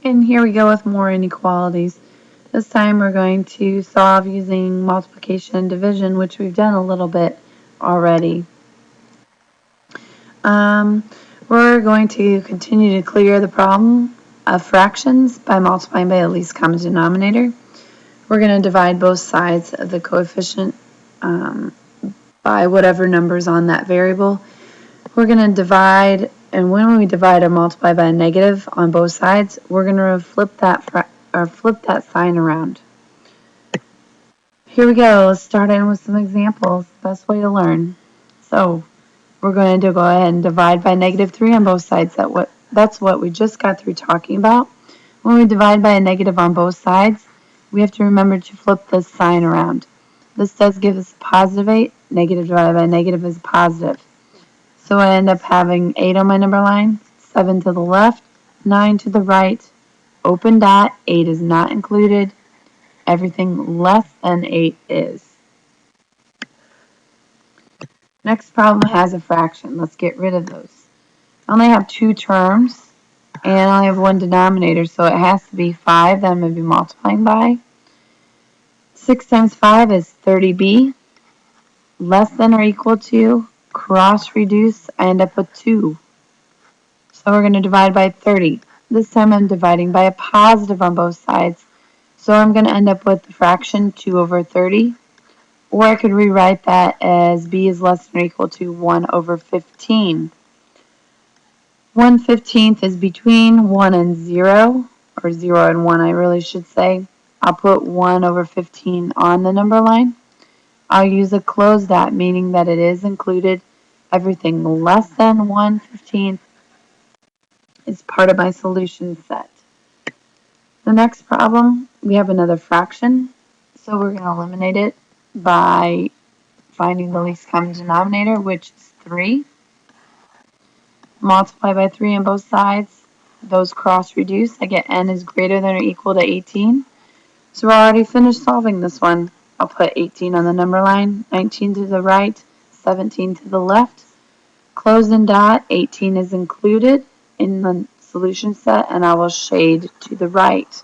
And here we go with more inequalities. This time we're going to solve using multiplication and division, which we've done a little bit already. We're going to continue to clear the problem of fractions by multiplying by the least common denominator. We're going to divide both sides of the coefficient by whatever number's on that variable. We're going to divide, and when we divide or multiply by a negative on both sides, we're going to flip that sign around. Here we go. Let's start in with some examples. Best way to learn. So we're going to go ahead and divide by -3 on both sides. That's what we just got through talking about. When we divide by a negative on both sides, we have to remember to flip this sign around. This does give us a positive 8. Negative divided by a negative is positive. So I end up having 8 on my number line, 7 to the left, 9 to the right, open dot, 8 is not included. Everything less than 8 is. Next problem has a fraction. Let's get rid of those. I only have 2 terms, and I only have 1 denominator, so it has to be 5 that I'm going to be multiplying by. 6 times 5 is 30b. Less than or equal to, cross reduce, I end up with 2. So we're going to divide by 30. This time I'm dividing by a positive on both sides. So I'm going to end up with the fraction 2 over 30. Or I could rewrite that as b is less than or equal to 1 over 15. 1/15 is between 1 and 0, or 0 and 1 I really should say. I'll put 1 over 15 on the number line. I'll use a closed dot, meaning that it is included. Everything less than 1/15 is part of my solution set. The next problem, we have another fraction, so we're going to eliminate it by finding the least common denominator, which is 3. Multiply by 3 on both sides. Those cross reduce. I get n is greater than or equal to 18. So we're already finished solving this one. I'll put 18 on the number line, 19 to the right, 17 to the left. Close and dot, 18 is included in the solution set, and I will shade to the right.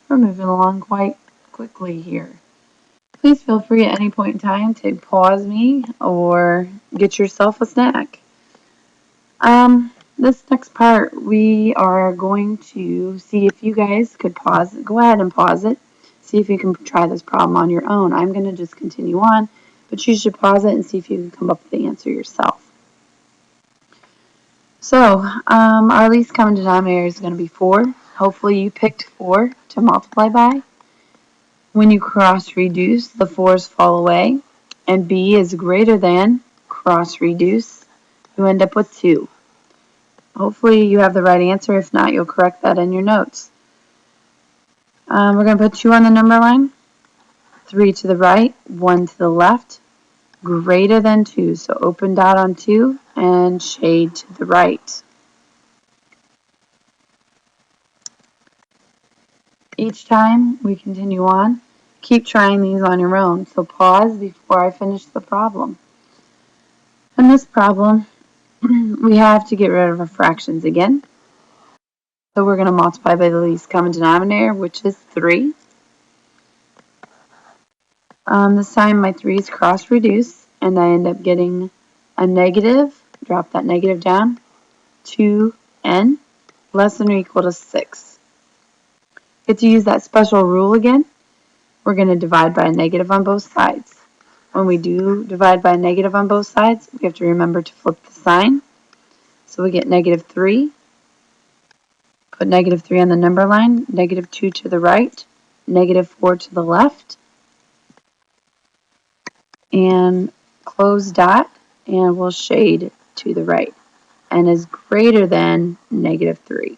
We're moving along quite quickly here. Please feel free at any point in time to pause me or get yourself a snack. This next part, we are going to see if you guys could pause. Go ahead and pause it. See if you can try this problem on your own. I'm going to just continue on, but you should pause it and see if you can come up with the answer yourself. So, our least common denominator is going to be 4. Hopefully you picked 4 to multiply by. When you cross reduce, the 4's fall away, and b is greater than, cross reduce, you end up with 2. Hopefully you have the right answer. If not, you'll correct that in your notes. We're going to put 2 on the number line, 3 to the right, 1 to the left, greater than 2. So open dot on 2 and shade to the right. Each time we continue on, keep trying these on your own. So pause before I finish the problem. In this problem, we have to get rid of our fractions again. So we're going to multiply by the least common denominator, which is 3. This time my 3's cross reduce, and I end up getting a negative, drop that negative down, 2n, less than or equal to 6. Get to use that special rule again. We're going to divide by a negative on both sides. When we do divide by a negative on both sides, we have to remember to flip the sign. So we get -3. Put -3 on the number line, -2 to the right, -4 to the left, and close dot, and we'll shade to the right, and is greater than -3.